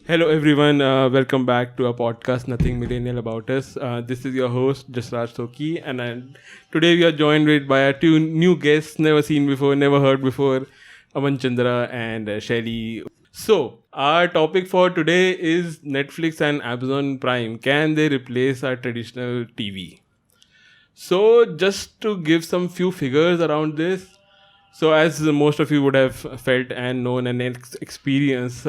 Hello, everyone. Welcome back to our podcast, Nothing Millennial About Us. This is your host, Jasraj Soki, and today we are joined by our two new guests, never seen before, never heard before, Aman Chandra and Shelly. So, our topic for today is Netflix and Amazon Prime. Can they replace our traditional TV? So, just to give some few figures around this, so as most of you would have felt and known and experienced,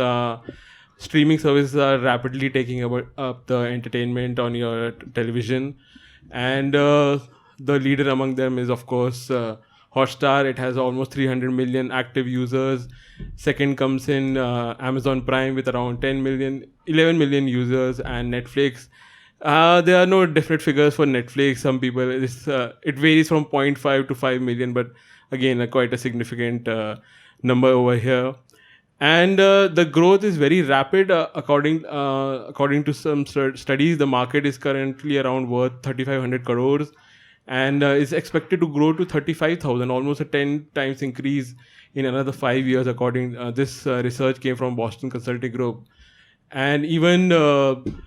streaming services are rapidly taking up the entertainment on your television, and the leader among them is of course Hotstar. It has almost 300 million active users. Second comes in Amazon Prime with around 10 million, 11 million users, and Netflix. There are no definite figures for Netflix. Some people, it varies from zero point 0.5 to 5 million, but again, quite a significant number over here. And the growth is very rapid. According to some studies, the market is currently around worth 3,500 crores, and is expected to grow to 35,000, almost a 10 times increase in another 5 years. According this research came from Boston Consulting Group. And even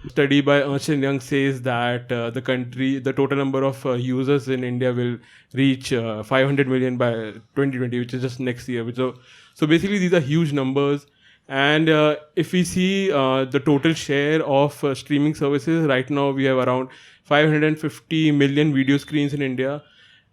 study by Ernst & Young says that the total number of users in India will reach 500 million by 2020, which is just next year. So basically, these are huge numbers. And if we see the total share of streaming services, right now we have around 550 million video screens in India,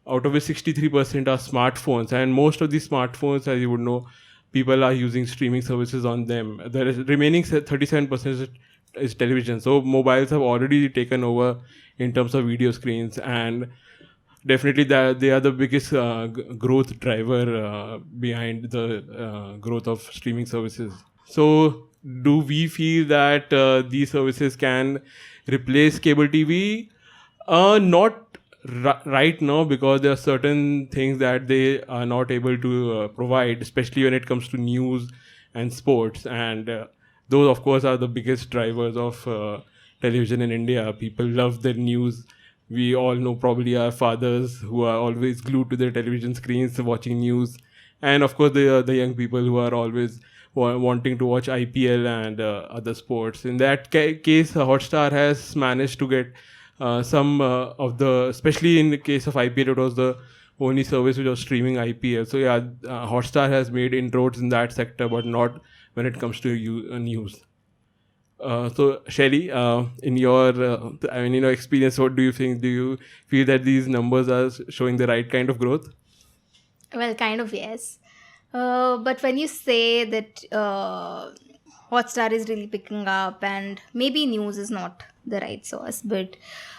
out of which 63% are smartphones. And most of these smartphones, as you would know, people are using streaming services on them. The remaining 37% is television. So mobiles have already taken over in terms of video screens, and definitely they are the biggest growth driver behind the growth of streaming services. So do we feel that these services can replace cable TV? Not right now, because there are certain things that they are not able to provide, especially when it comes to news and sports. And those, of course, are the biggest drivers of television in India. People love their news. We all know probably our fathers who are always glued to their television screens watching news. And of course, the young people who are always wanting to watch IPL and other sports. In that case, Hotstar has managed to get some of the, especially in the case of IPL, it was the only service which was streaming IPL. So yeah, Hotstar has made inroads in that sector, but not when it comes to news. So Shelly, in your experience, what do you think? Do you feel that these numbers are showing the right kind of growth? Well, kind of, yes. But when you say that Hotstar is really picking up and maybe news is not the right source, but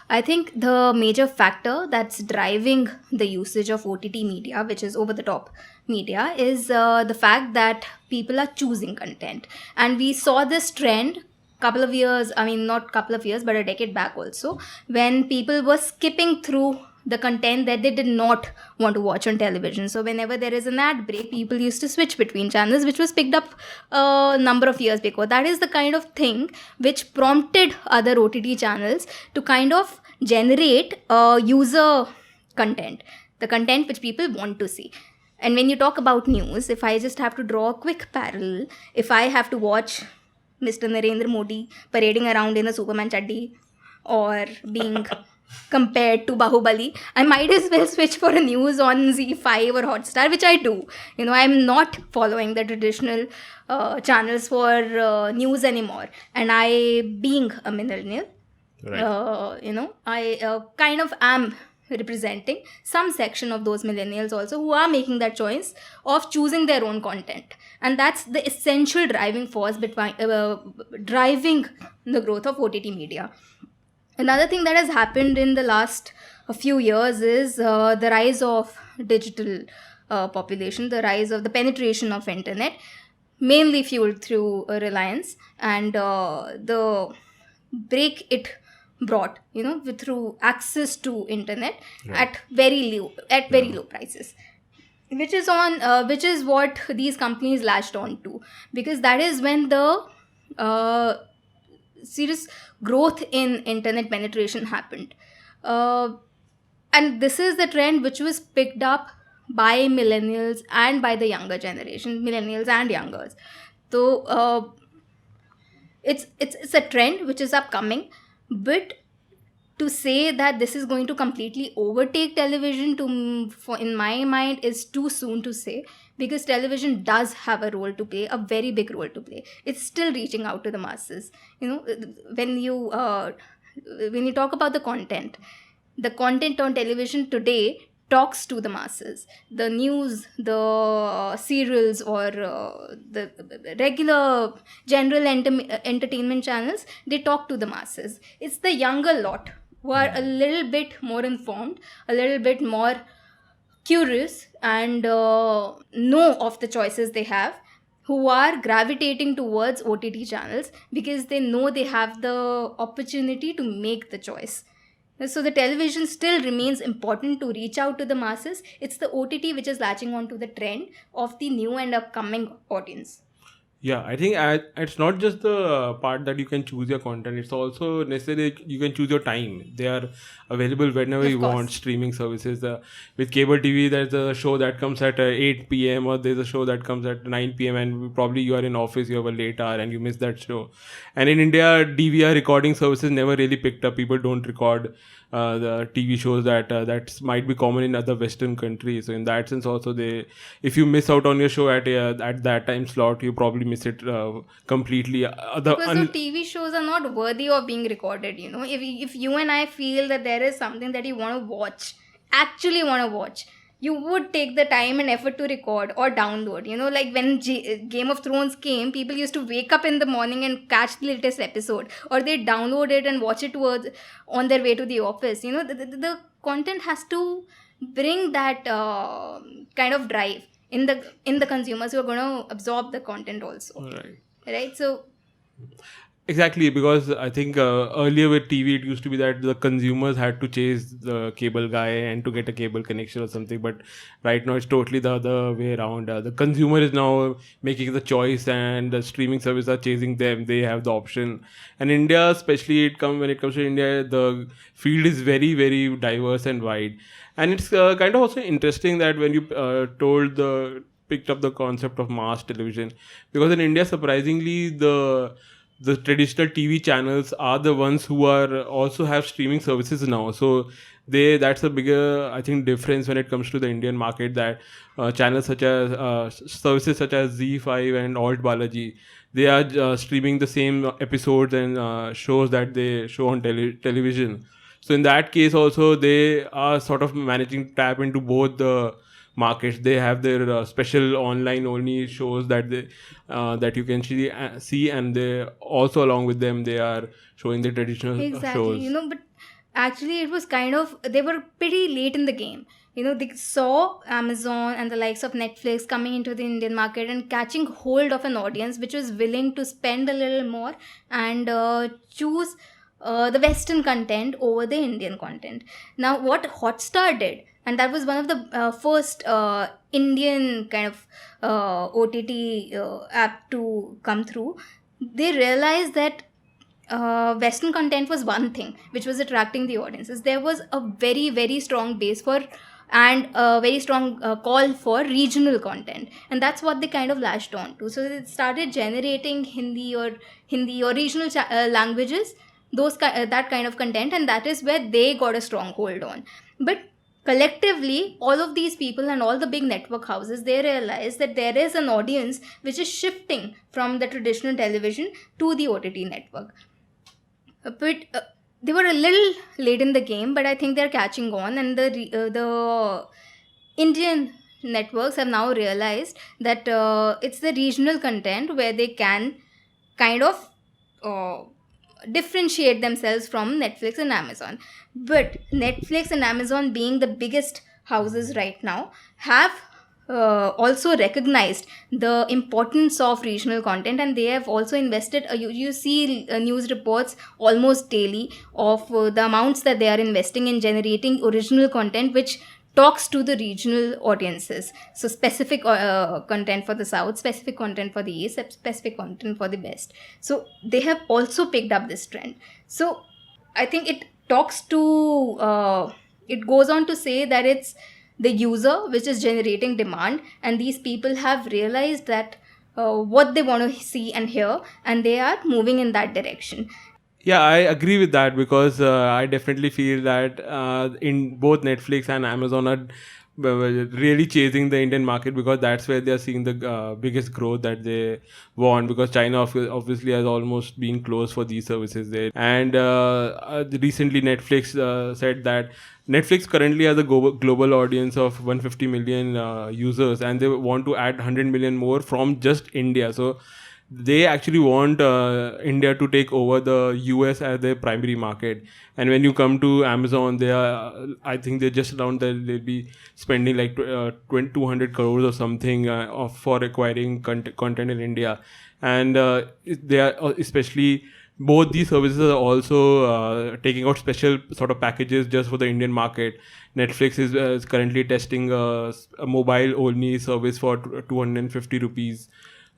I think the major factor that's driving the usage of OTT media, which is over the top media, is the fact that people are choosing content. And we saw this trend couple of years, I mean, not couple of years, but a decade back also, when people were skipping through the content that they did not want to watch on television. So whenever there is an ad break, people used to switch between channels, which was picked up a number of years before. That is the kind of thing which prompted other OTT channels to kind of generate user content, the content which people want to see. And when you talk about news, if I just have to draw a quick parallel, if I have to watch Mr. Narendra Modi parading around in a Superman chaddi or being compared to Bahubali, I might as well switch for a news on ZEE5 or Hotstar, which I do. I'm not following the traditional channels for news anymore. And I, being a millennial, Right. I kind of am representing some section of those millennials also who are making that choice of choosing their own content. And that's the essential driving force driving the growth of OTT media. Another thing that has happened in the last few years is the rise of digital population, the rise of the penetration of internet, mainly fueled through Reliance, and the break it brought, through access to internet at very low prices, which is what these companies latched on to, because that is when the serious growth in internet penetration happened. And this is the trend which was picked up by millennials and by the younger generation, millennials and youngers. So it's a trend which is upcoming, but to say that this is going to completely overtake television, for in my mind, is too soon to say, because television does have a role to play, a very big role to play. It's still reaching out to the masses. When you talk about the content on television today talks to the masses. The news, the serials, or the regular general entertainment channels, they talk to the masses. It's the younger lot who are a little bit more informed, a little bit more curious, and know of the choices they have, who are gravitating towards OTT channels because they know they have the opportunity to make the choice. So the television still remains important to reach out to the masses. It's the OTT which is latching onto the trend of the new and upcoming audience. Yeah, I think it's not just the part that you can choose your content. It's also necessary you can choose your time. They are available whenever Of you course. want. Streaming services. With cable TV, there's a show that comes at 8 p.m. or there's a show that comes at 9 p.m. and probably you are in office, you have a late hour and you miss that show. And in India, DVR recording services never really picked up. People don't record the TV shows that might be common in other Western countries. So in that sense, also if you miss out on your show at that time slot, you probably miss it completely. Because the TV shows are not worthy of being recorded. If you and I feel that there is something that you want to watch, actually want to watch, you would take the time and effort to record or download. Like when Game of Thrones came, people used to wake up in the morning and catch the latest episode, or they download it and watch it on their way to the office. The content has to bring that kind of drive in the consumers who are going to absorb the content also. Right? So exactly, because I think earlier with TV it used to be that the consumers had to chase the cable guy and to get a cable connection or something, but right now it's totally the other way around. The consumer is now making the choice and the streaming services are chasing them. They have the option. And India, especially when it comes to India, the field is very, very diverse and wide. And it's kind of also interesting that when you picked up the concept of mass television, because in India, surprisingly, the traditional TV channels are the ones who are also have streaming services now. So that's a bigger, I think, difference when it comes to the Indian market, that channels such as services such as ZEE5 and Alt Balaji, they are streaming the same episodes and shows that they show on television. So in that case also, they are sort of managing to tap into both the markets. They have their special online only shows that you can see, and they also, along with them, they are showing the traditional exactly, shows. but actually it was kind of, they were pretty late in the game. They saw Amazon and the likes of Netflix coming into the Indian market and catching hold of an audience which was willing to spend a little more and choose the Western content over the Indian content. Now, what Hotstar did, and that was one of the first Indian kind of OTT app to come through, they realized that Western content was one thing which was attracting the audiences. There was a very, very strong base for and a very strong call for regional content, and that's what they kind of latched on to. So they started generating Hindi or regional languages, that kind of content, and that is where they got a strong hold on. But collectively, all of these people and all the big network houses, they realize that there is an audience which is shifting from the traditional television to the OTT network. But they were a little late in the game, but I think they're catching on, and the Indian networks have now realized that it's the regional content where they can kind of differentiate themselves from Netflix and Amazon. But Netflix and Amazon, being the biggest houses right now, have also recognized the importance of regional content, and they have also invested. You see news reports almost daily of the amounts that they are investing in generating original content which talks to the regional audiences. So specific content for the South, specific content for the East, specific content for the West. So they have also picked up this trend. So I think it talks to it goes on to say that it's the user which is generating demand, and these people have realized that what they want to see and hear, and they are moving in that direction. Yeah, I agree with that because I definitely feel that in both Netflix and Amazon are really chasing the Indian market because that's where they are seeing the biggest growth that they want, because China obviously has almost been closed for these services there. And recently Netflix said that Netflix currently has a global audience of 150 million users, and they want to add 100 million more from just India. So they actually want India to take over the US as their primary market. And when you come to Amazon, they are, I think they just announced that they'll be spending like 200 crores or something for acquiring content in India. And they are especially, both these services are also taking out special sort of packages just for the Indian market. Netflix is currently testing a mobile only service for 250 rupees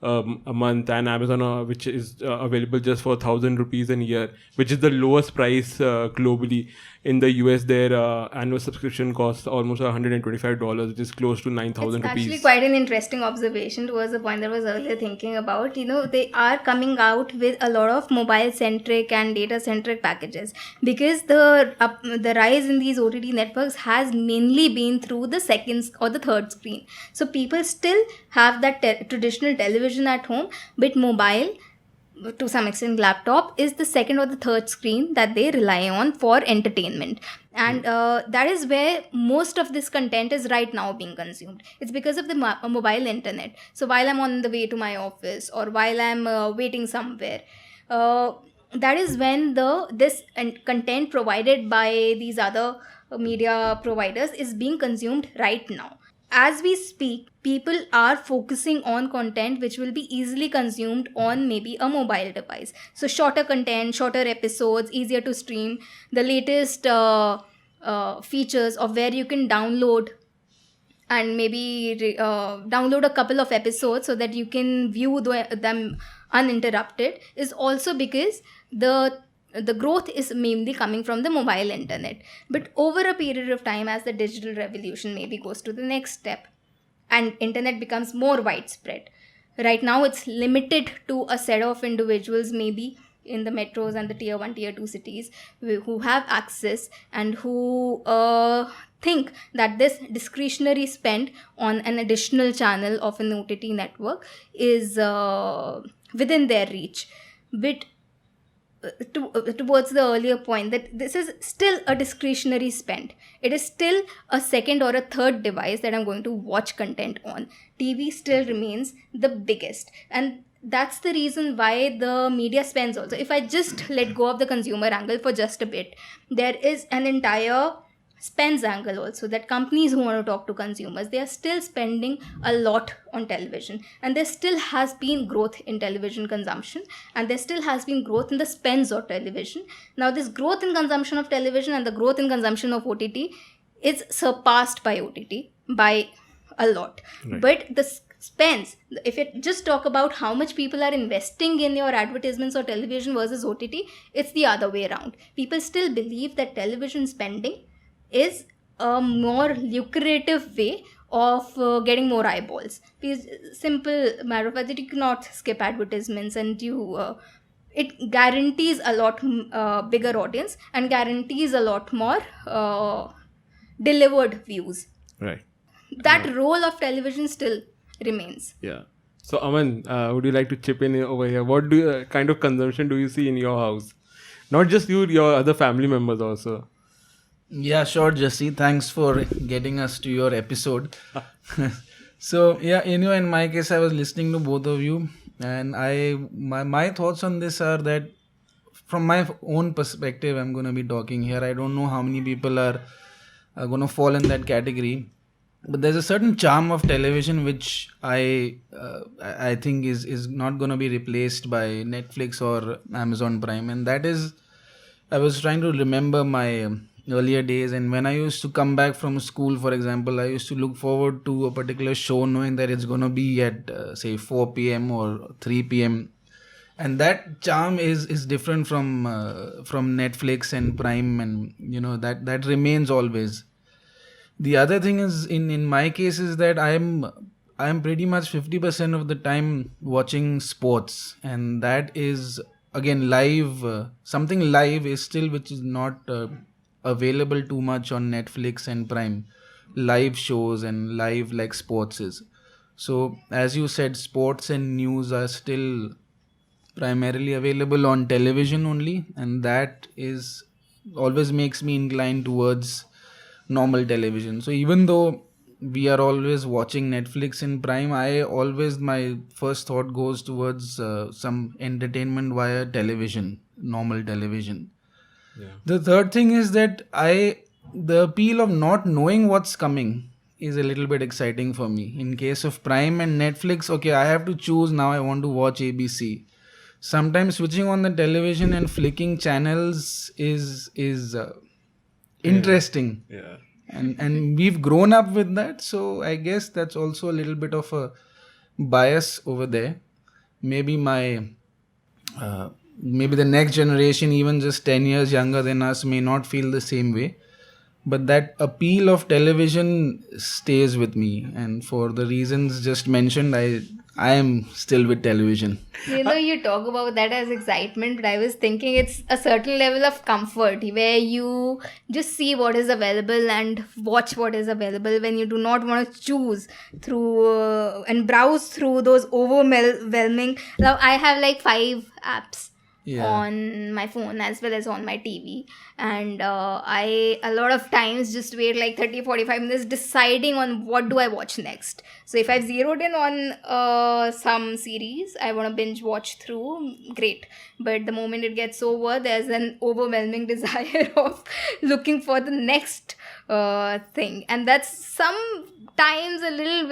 a month, and Amazon, which is available just for 1,000 rupees a year, which is the lowest price globally. In the US, their annual subscription costs almost $125, which is close to 9,000 It's rupees. actually quite an interesting observation towards the point that I was earlier thinking about. They are coming out with a lot of mobile-centric and data-centric packages, because the rise in these OTT networks has mainly been through the second or the third screen. So people still have that traditional television at home, but mobile, to some extent laptop, is the second or the third screen that they rely on for entertainment. And that is where most of this content is right now being consumed. It's because of the mobile internet. So while I'm on the way to my office, or while I'm waiting somewhere, that is when this content provided by these other media providers is being consumed right now. As we speak, people are focusing on content which will be easily consumed on maybe a mobile device. So shorter content, shorter episodes, easier to stream, the latest features of where you can download and maybe download a couple of episodes so that you can view them uninterrupted, is also because the growth is mainly coming from the mobile internet. But over a period of time, as the digital revolution maybe goes to the next step and internet becomes more widespread, right now it's limited to a set of individuals, maybe in the metros and the tier 1 tier 2 cities, who have access and who think that this discretionary spend on an additional channel of an OTT network is within their reach. But towards the earlier point, that this is still a discretionary spend. It is still a second or a third device that I'm going to watch content on. TV still remains the biggest, and that's the reason why the media spends also. If I just let go of the consumer angle for just a bit, there is an entire spends angle also, that companies who want to talk to consumers, they are still spending a lot on television, and there still has been growth in television consumption, and there still has been growth in the spends of television. Now this growth in consumption of television and the growth in consumption of OTT is surpassed by OTT by a lot. Right. But the spends, if you just talk about how much people are investing in your advertisements or television versus OTT, it's the other way around. People still believe that television spending is a more lucrative way of getting more eyeballs. Because simple matter of fact that you cannot skip advertisements, and it guarantees a lot bigger audience and guarantees a lot more delivered views. Right. That role of television still remains. Yeah. So Aman, would you like to chip in over here? What kind of consumption do you see in your house? Not just you, your other family members also. Yeah, sure, Jesse. Thanks for getting us to your episode. So, yeah, in my case, I was listening to both of you, and my thoughts on this are that from my own perspective, I'm going to be talking here. I don't know how many people are going to fall in that category, but there's a certain charm of television which I think is not going to be replaced by Netflix or Amazon Prime, and that is, I was trying to remember my earlier days, and when I used to come back from school, for example, I used to look forward to a particular show knowing that it's going to be at say 4 p.m. or 3 p.m. and that charm is different from Netflix and Prime, and that remains always. The other thing is, in my case, is that I'm pretty much 50% of the time watching sports, and that is again live. Something live is still which is not available too much on Netflix and Prime. Live shows and live like sports is. So as you said, sports and news are still primarily available on television only, and that is always makes me inclined towards normal television. So even though we are always watching Netflix and Prime, my first thought goes towards some entertainment via television, normal television. Yeah. The third thing is that the appeal of not knowing what's coming is a little bit exciting for me. In case of Prime and Netflix, okay, I have to choose now. I want to watch ABC. Sometimes switching on the television and flicking channels is interesting. Yeah. And we've grown up with that, so I guess that's also a little bit of a bias over there. Maybe maybe the next generation, even just 10 years younger than us, may not feel the same way, but that appeal of television stays with me, and for the reasons just mentioned, I am still with television. You talk about that as excitement, but I was thinking it's a certain level of comfort where you just see what is available and watch what is available when you do not want to choose through and browse through those overwhelming. Now, I have like 5 apps on my phone as well as on my TV, and I a lot of times just wait like 30-45 minutes deciding on what do I watch next. So if I've zeroed in on some series I want to binge watch through, great, but the moment it gets over, there's an overwhelming desire of looking for the next thing, and that's sometimes a little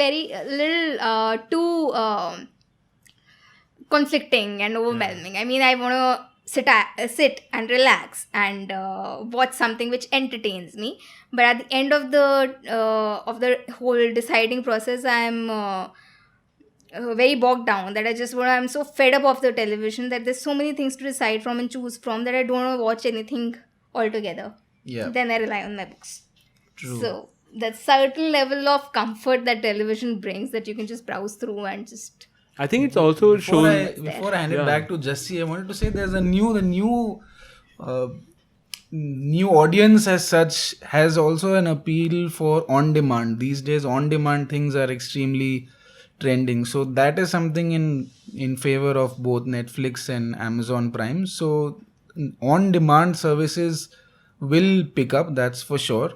too conflicting and overwhelming. I mean, I want to sit and relax and watch something which entertains me, but at the end of the whole deciding process, I'm very bogged down that I'm so fed up of the television that there's so many things to decide from and choose from that I don't want to watch anything altogether. Then I rely on my books. True. So that certain level of comfort that television brings, that you can just browse through and just. I think it's also shown. Before I hand it back to Jassi, I wanted to say there's the new audience as such has also an appeal for on demand. These days, on demand things are extremely trending. So that is something in favor of both Netflix and Amazon Prime. So on demand services will pick up, that's for sure.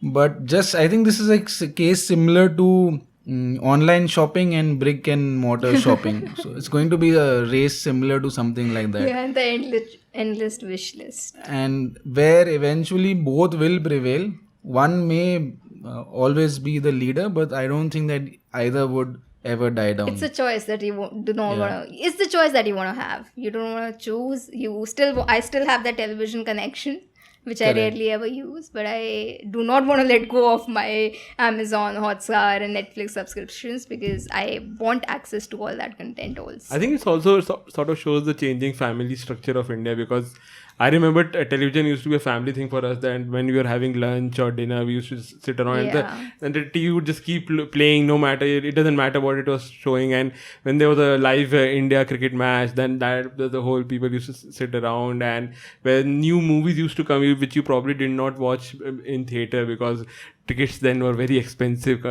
But I think this is a case similar to online shopping and brick and mortar shopping. So it's going to be a race similar to something like that. Yeah, and the endless wish list. And where eventually both will prevail. One may always be the leader, but I don't think that either would ever die down. It's a choice that you do not want to. It's the choice that you want to have. You don't want to choose. I still have that television connection, which I rarely ever use, but I do not want to let go of my Amazon, Hotstar and Netflix subscriptions because I want access to all that content also. I think it's also sort of shows the changing family structure of India, because I remember television used to be a family thing for us. That when we were having lunch or dinner, we used to sit around and the TV would just keep playing, no matter, it doesn't matter what it was showing. And when there was a live India cricket match, then the whole people used to sit around. And when new movies used to come, which you probably did not watch in theater because tickets then were very expensive,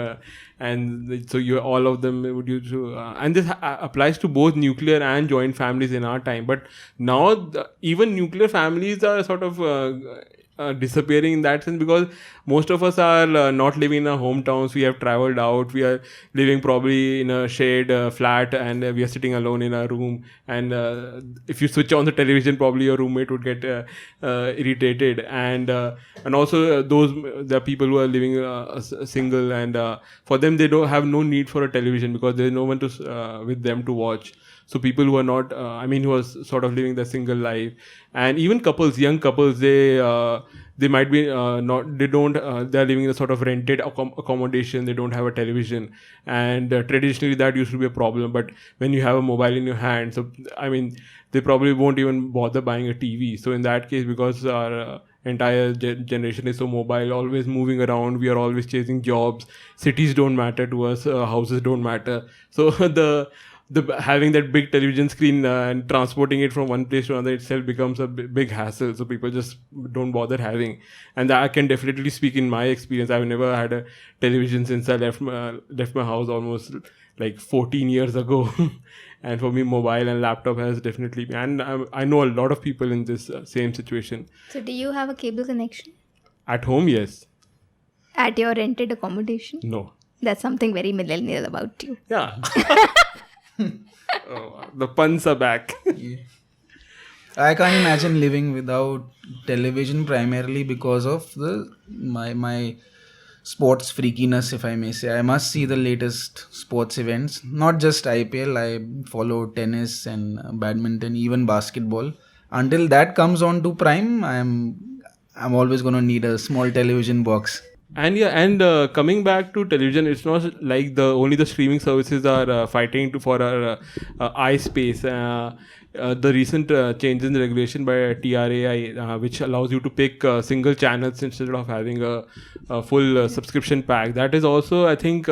and so all of them would use to, and this applies to both nuclear and joint families in our time. But now even nuclear families are sort of disappearing in that sense, because most of us are not living in our hometowns. We have traveled out. We are living probably in a shared flat, and we are sitting alone in our room. And if you switch on the television, probably your roommate would get irritated. And also there are people who are living single, and for them they don't have no need for a television because there is no one with them to watch. So people who are not, who are sort of living their single life, and even couples, young couples, they might be not, they don't, they're living in a sort of rented accommodation. They don't have a television, and traditionally that used to be a problem. But when you have a mobile in your hand, so they probably won't even bother buying a TV. So in that case, because our entire generation is so mobile, always moving around, we are always chasing jobs, cities don't matter to us, houses don't matter. So the having that big television screen and transporting it from one place to another itself becomes a big hassle. So people just don't bother having. And I can definitely speak in my experience. I've never had a television since I left my house almost like 14 years ago. And for me, mobile and laptop has definitely been, and I know a lot of people in this same situation. So do you have a cable connection At home, yes. at your rented accommodation? No. That's something very millennial about you. Yeah. The puns are back. I can't imagine living without television, primarily because of my sports freakiness, if I may say. I must see the latest sports events, not just IPL. I follow tennis and badminton, even basketball. Until that comes on to Prime, I'm always going to need a small television box. And coming back to television, it's not like only the streaming services are fighting for our eye space. The recent changes in regulation by TRAI, which allows you to pick single channels instead of having a full subscription pack. That is also, I think,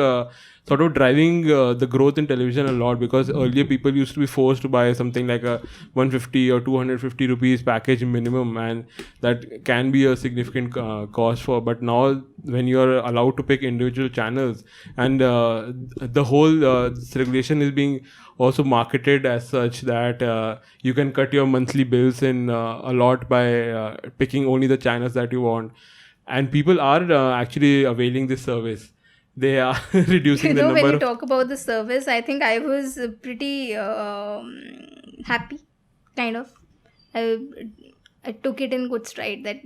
sort of driving the growth in television a lot, because earlier people used to be forced to buy something like a 150 or 250 rupees package minimum, and that can be a significant cost for. But now when you are allowed to pick individual channels, and the whole this regulation is being also marketed as such that you can cut your monthly bills in a lot by picking only the channels that you want, and people are actually availing this service. They are reducing the number when you of... talk about the service, I think I was pretty happy, kind of. I took it in good stride that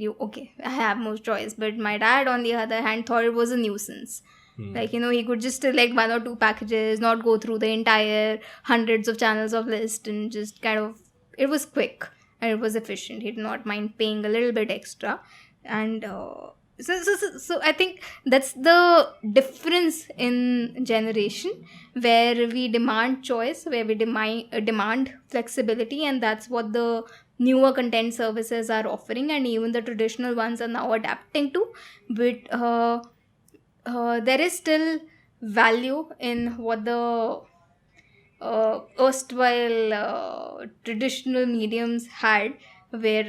I have more choice. But my dad, on the other hand, thought it was a nuisance. Like, he could just select one or two packages, not go through the entire hundreds of channels of list, and just kind of, it was quick and it was efficient. He did not mind paying a little bit extra. And so I think that's the difference in generation, where we demand choice, where we demand flexibility, and that's what the newer content services are offering, and even the traditional ones are now adapting to. But there is still value in what the erstwhile traditional mediums had, where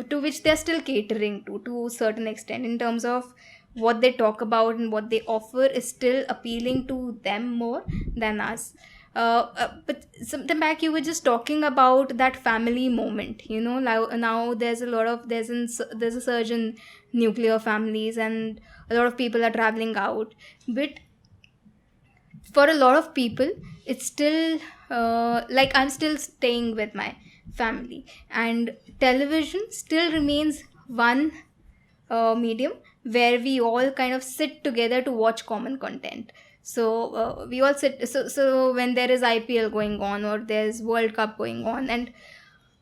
to which they're still catering to a certain extent, in terms of what they talk about and what they offer is still appealing to them more than us. But sometime back you were just talking about that family moment. Now there's a surge in nuclear families, and a lot of people are traveling out. But for a lot of people, it's still like I'm still staying with my family, and television still remains one medium where we all kind of sit together to watch common content. So we all sit. So when there is IPL going on, or there's World Cup going on, and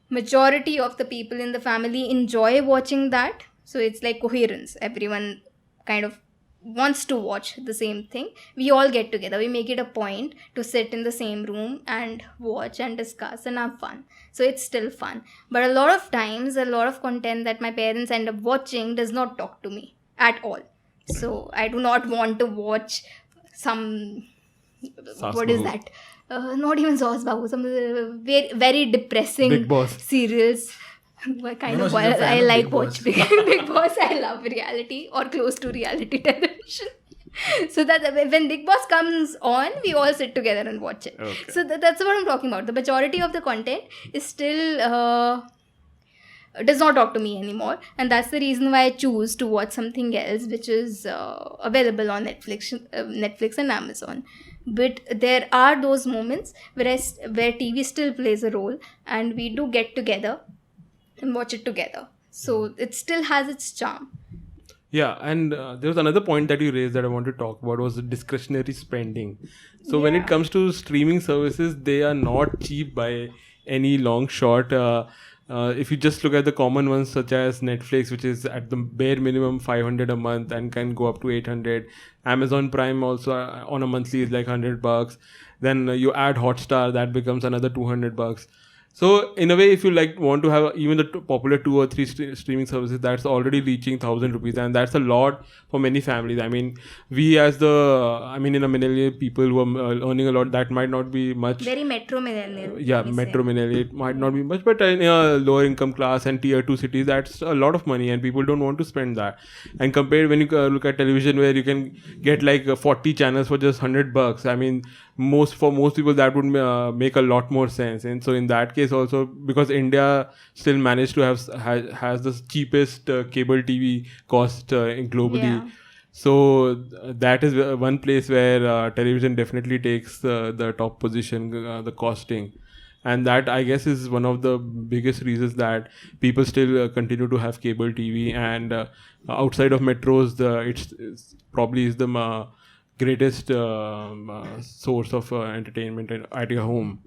majority of the people in the family enjoy watching that, so it's like coherence. Everyone kind of wants to watch the same thing. We all get together. We make it a point to sit in the same room and watch and discuss and have fun. So it's still fun. But a lot of times, a lot of content that my parents end up watching does not talk to me at all. So I do not want to watch some... What is that? Not even Sauce Babu. Some very, very depressing Big Boss serials. I like watch Big Boss. I love reality or close to reality television. So that when Big Boss comes on, we all sit together and watch it. Okay. So that's what I'm talking about. The majority of the content is still does not talk to me anymore, and that's the reason why I choose to watch something else, which is available on Netflix and Amazon. But there are those moments where TV still plays a role, and we do get together and watch it together. So it still has its charm. Yeah, and there was another point that you raised that I want to talk about was the discretionary spending. So when it Yeah. comes to streaming services, they are not cheap by any long shot. If you just look at the common ones such as Netflix, which is at the bare minimum 500 a month and can go up to 800. Amazon Prime also on a monthly is like $100. Then you add Hotstar, that becomes another $200. So in a way, if you like want to have even the popular 2 or 3 streaming services, that's already reaching ₹1,000, and that's a lot for many families. I mean, we as in a millennial people who are earning a lot, that might not be much. Very metro millennial. Yeah, let me metro say. millennial, it might not be much, but in a lower income class and tier 2 cities, that's a lot of money, and people don't want to spend that. And compared when you look at television, where you can get like 40 channels for just $100, I mean, most people that would make a lot more sense. And so in that case also, because India still managed to has the cheapest cable TV cost globally. Yeah. So that is one place where television definitely takes the top position, the costing. And that, I guess, is one of the biggest reasons that people still continue to have cable TV. And outside of metros, it's probably is the greatest source of entertainment at your home.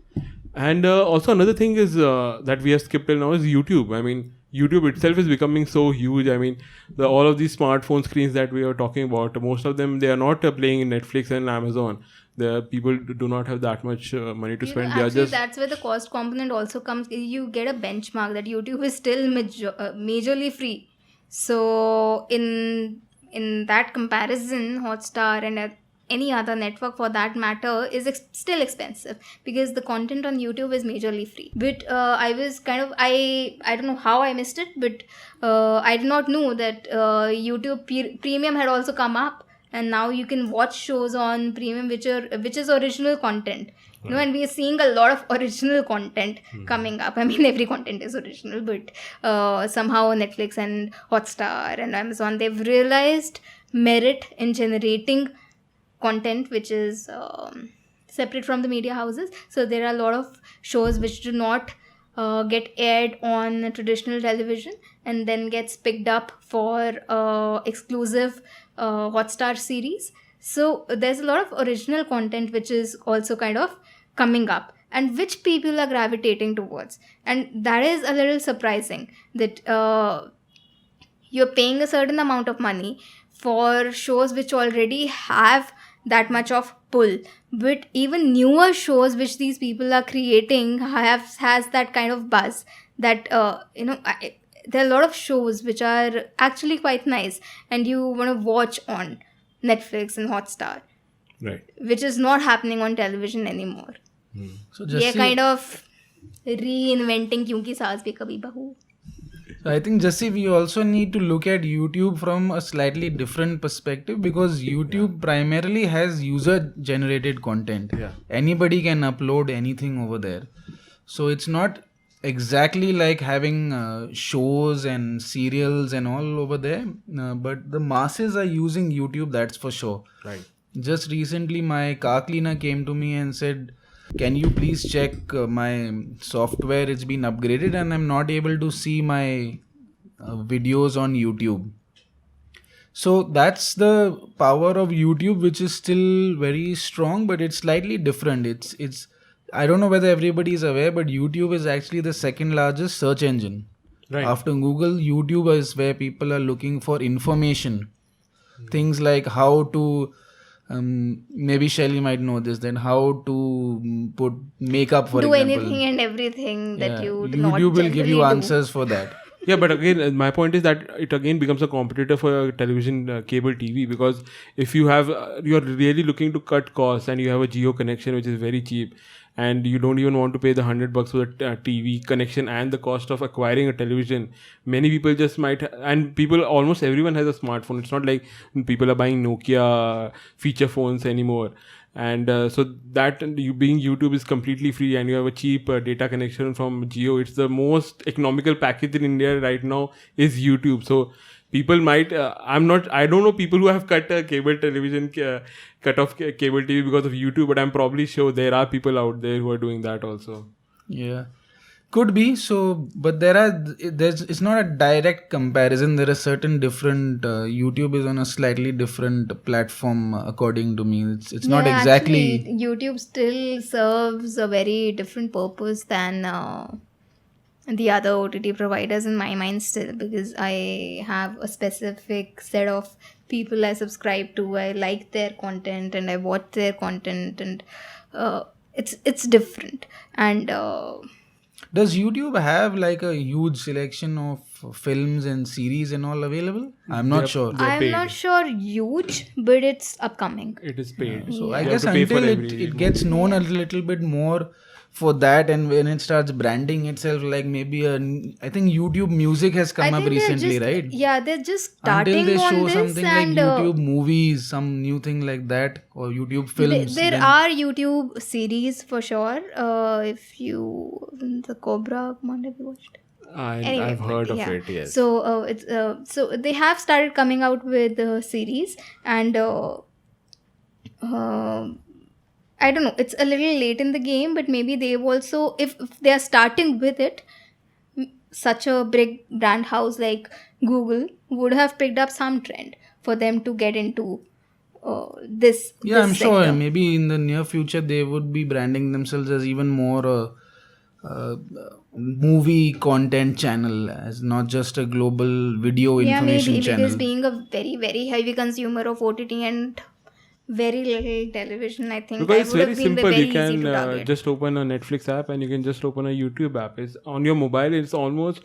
And also another thing is that we have skipped till now is YouTube. I mean, YouTube itself is becoming so huge. I mean, all of these smartphone screens that we are talking about, most of them, they are not playing in Netflix and Amazon. The people do not have that much money to spend. They are Actually, just that's where the cost component also comes. You get a benchmark that YouTube is still majorly free. So in that comparison, Hotstar and any other network for that matter is still expensive, because the content on YouTube is majorly free. But I was kind of I don't know how I missed it, but I did not know that YouTube Premium had also come up, and now you can watch shows on Premium which is original content. You know, and we are seeing a lot of original content coming up. I mean, every content is original, but somehow Netflix and Hotstar and Amazon, they've realized merit in generating content which is separate from the media houses. So there are a lot of shows which do not get aired on traditional television and then gets picked up for exclusive Hotstar series. So there's a lot of original content which is also kind of coming up, and which people are gravitating towards. And that is a little surprising, that you're paying a certain amount of money for shows which already have that much of pull, but even newer shows which these people are creating has that kind of buzz that there are a lot of shows which are actually quite nice and you want to watch on Netflix and Hotstar, right. which is not happening on television anymore. So They are Jassi, kind of reinventing Kyunki Saas Bhi Kabhi Bahu. so I think Jassi, we also need to look at YouTube from a slightly different perspective, because YouTube primarily has user-generated content. Yeah. Anybody can upload anything over there. So it's not exactly like having shows and serials and all over there, but the masses are using YouTube, that's for sure. Right. Just recently, my car cleaner came to me and said, "Can you please check my software? It's been upgraded and I'm not able to see my videos on YouTube." So that's the power of YouTube, which is still very strong, but it's slightly different. It's I don't know whether everybody is aware, but YouTube is actually the second largest search engine. Right. After Google, YouTube is where people are looking for information. Things like how to, maybe Shelly might know this, then how to put makeup, for Do example. anything and everything that Yeah, you do not YouTube will give you generally do. answers for that. Yeah, but again, my point is that it again becomes a competitor for television, cable TV, because if you have, you're really looking to cut costs and you have a Jio connection which is very cheap, and you don't even want to pay the $100 for the TV connection and the cost of acquiring a television, many people just might, and people, almost everyone has a smartphone. It's not like people are buying Nokia feature phones anymore. And so that you being YouTube is completely free and you have a cheap data connection from Jio. It's the most economical package in India right now is YouTube. So people might, I don't know people who have cut cable television, cut off cable TV because of YouTube, but I'm probably sure there are people out there who are doing that also. Yeah. Could be so, but it's not a direct comparison. There are certain different. YouTube is on a slightly different platform, according to me. It's not Yeah, exactly. actually, YouTube still serves a very different purpose than the other OTT providers in my mind still, because I have a specific set of people I subscribe to. I like their content and I watch their content, and it's different. And Does YouTube have like a huge selection of films and series and all available? I'm not sure. They're I'm paid. not sure huge, but it's upcoming. It is paid. So You I have guess to pay for until every it gets known a little bit more for that, and when it starts branding itself, like maybe I think YouTube Music has come up they're recently, just, right? yeah, they're just Until starting they on show this, something like and YouTube movies, some new thing like that, or YouTube films. there then- are YouTube series for sure. If you the Cobra Command, have you watched? Anyway, I've heard of yeah. it, yes. So it's so they have started coming out with series, and I don't know. It's a little late in the game, but maybe they've also, if they are starting with it, such a big brand house like Google would have picked up some trend for them to get into this. Yeah, this I'm sure. sector. Maybe in the near future they would be branding themselves as even more movie content channel, as not just a global video Yeah, information maybe channel. because being a very very heavy consumer of OTT and very little television, I think Because it's that would very have been simple. very You can easy to target. just open a Netflix app and you can just open a YouTube app. It's on your mobile. It's almost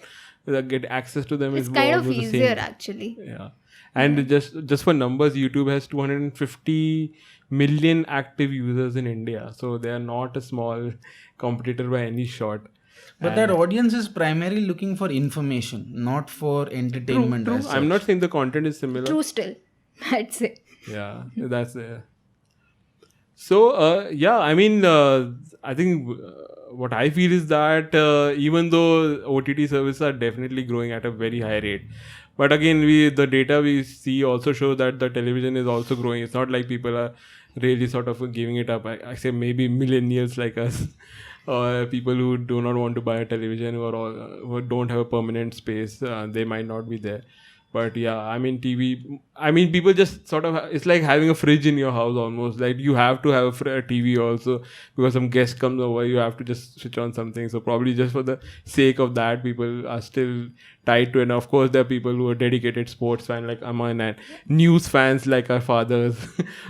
get access to them. It's is kind of almost the easier same. actually. Yeah, and just for numbers, YouTube has 250 million active users in India, so they are not a small competitor by any shot. But that audience is primarily looking for information, not for entertainment. True. As I'm such. not saying the content is similar. True still, I'd say. Yeah, that's so yeah, I mean I think what I feel is that even though OTT services are definitely growing at a very high rate, but again the data we see also show that the television is also growing. It's not like people are really sort of giving it up. I say maybe millennials like us or people who do not want to buy a television, who don't have a permanent space, they might not be there. But yeah, I mean TV. I mean people just sort of. It's like having a fridge in your house almost. Like you have to have a TV also because some guest comes over. You have to just switch on something. So probably just for the sake of that, people are still tied to it. And of course, there are people who are dedicated sports fans like Aman and news fans like our fathers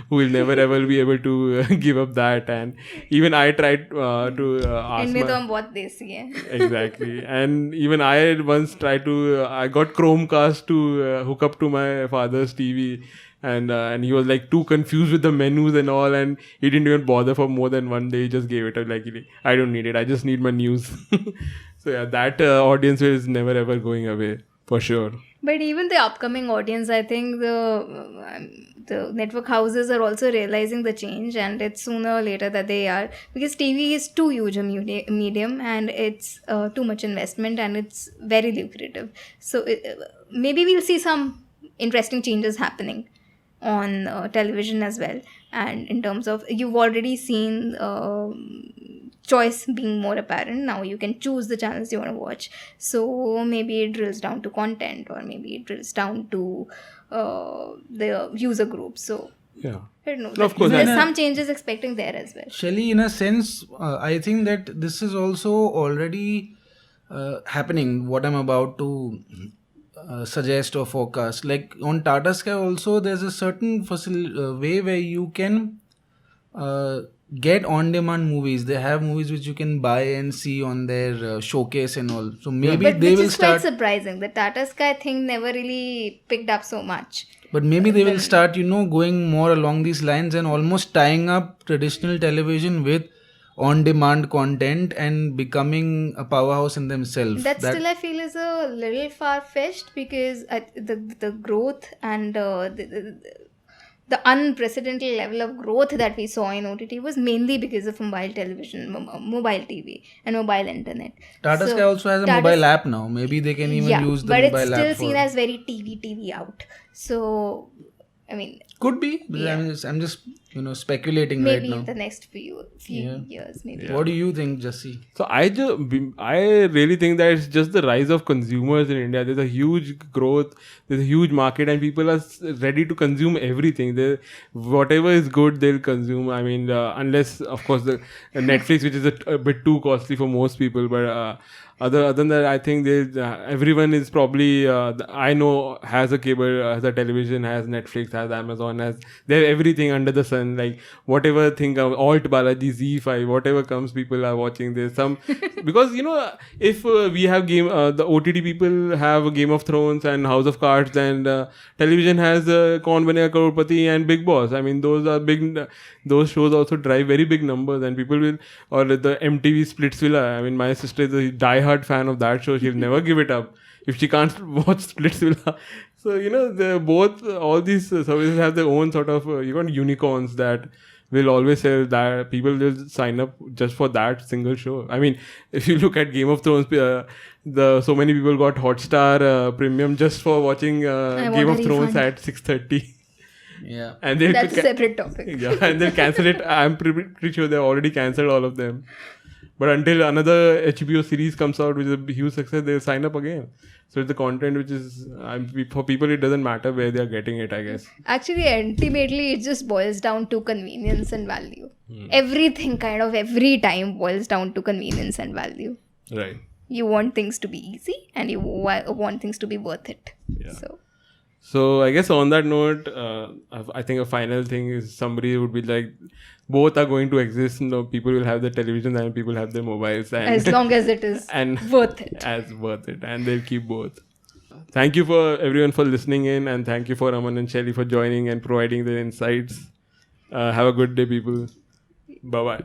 who will never ever be able to give up that. And even I tried to ask. इनमें तो हम बहुत देसी हैं. Exactly. And even I once tried to I got Chromecast to hook up to my father's TV, and he was like too confused with the menus and all, and he didn't even bother for more than one day. He just gave it up like, I don't need it, I just need my news. So yeah, that audience is never ever going away for sure. But even the upcoming audience, I think the network houses are also realizing the change, and it's sooner or later that they are, because TV is too huge a medium, and it's too much investment, and it's very lucrative. So maybe we'll see some interesting changes happening on television as well. And in terms of, you've already seen choice being more apparent. Now you can choose the channels you want to watch. So maybe it drills down to content, or maybe it drills down to the user group. So Yeah. I don't know. No, of course, There's and- some changes expecting there as well. Shelly, in a sense, I think that this is also already happening. What I'm about to suggest or forecast, like on Tata Sky, also there's a certain way where you can get on-demand movies. They have movies which you can buy and see on their showcase and all. So maybe But they which will is quite start. surprising. The Tata Sky thing never really picked up so much. But maybe they will start, going more along these lines and almost tying up traditional television with on-demand content and becoming a powerhouse in themselves. That still I feel is a little far-fetched, because the growth and the unprecedented level of growth that we saw in OTT was mainly because of mobile television, mobile TV and mobile internet. Tata So Sky also has a Tata mobile app now. Maybe they can even use the but mobile it's still app seen for... as very TV out. So I mean, Could be. But I'm just speculating Maybe right now. the next few years, maybe. What do you think, Jassi? So I really think that it's just the rise of consumers in India. There's a huge growth, there's a huge market, and people are ready to consume everything. Whatever is good, they'll consume. I mean, unless of course the Netflix, which is a bit too costly for most people, but. Other than that, I think everyone is probably I know has a cable, has a television, has Netflix, has Amazon, has they're everything under the sun. Like whatever thing, Alt Balaji, Z5, whatever comes, people are watching. There's some because if we have the OTT people have Game of Thrones and House of Cards, and television has Kaun Banega Crorepati and Big Boss. I mean, those are big. Those shows also drive very big numbers, and people will, or the MTV Splitsvilla. I mean, my sister is a die-hard fan of that show. She'll never give it up if she can't watch Splitsvilla. So all these services have their own sort of unicorns that will always sell, that people will sign up just for that single show. I mean, if you look at Game of Thrones, so many people got Hotstar premium just for watching Game of Thrones at 6:30. Yeah. And that's a separate topic. Yeah, and they'll cancel it. I'm pretty sure they've already cancelled all of them. But until another HBO series comes out, which is a huge success, they'll sign up again. So it's the content which is, for people, it doesn't matter where they're getting it, I guess. Actually, ultimately, it just boils down to convenience and value. Everything every time boils down to convenience and value. Right. You want things to be easy and you want things to be worth it. Yeah. So I guess on that note, I think a final thing is somebody would be like, both are going to exist. People will have their television and people have their mobiles. And as long as it is worth it. As worth it. And they'll keep both. Thank you for everyone for listening in. And thank you for Aman and Shelly for joining and providing their insights. Have a good day, people. Bye-bye.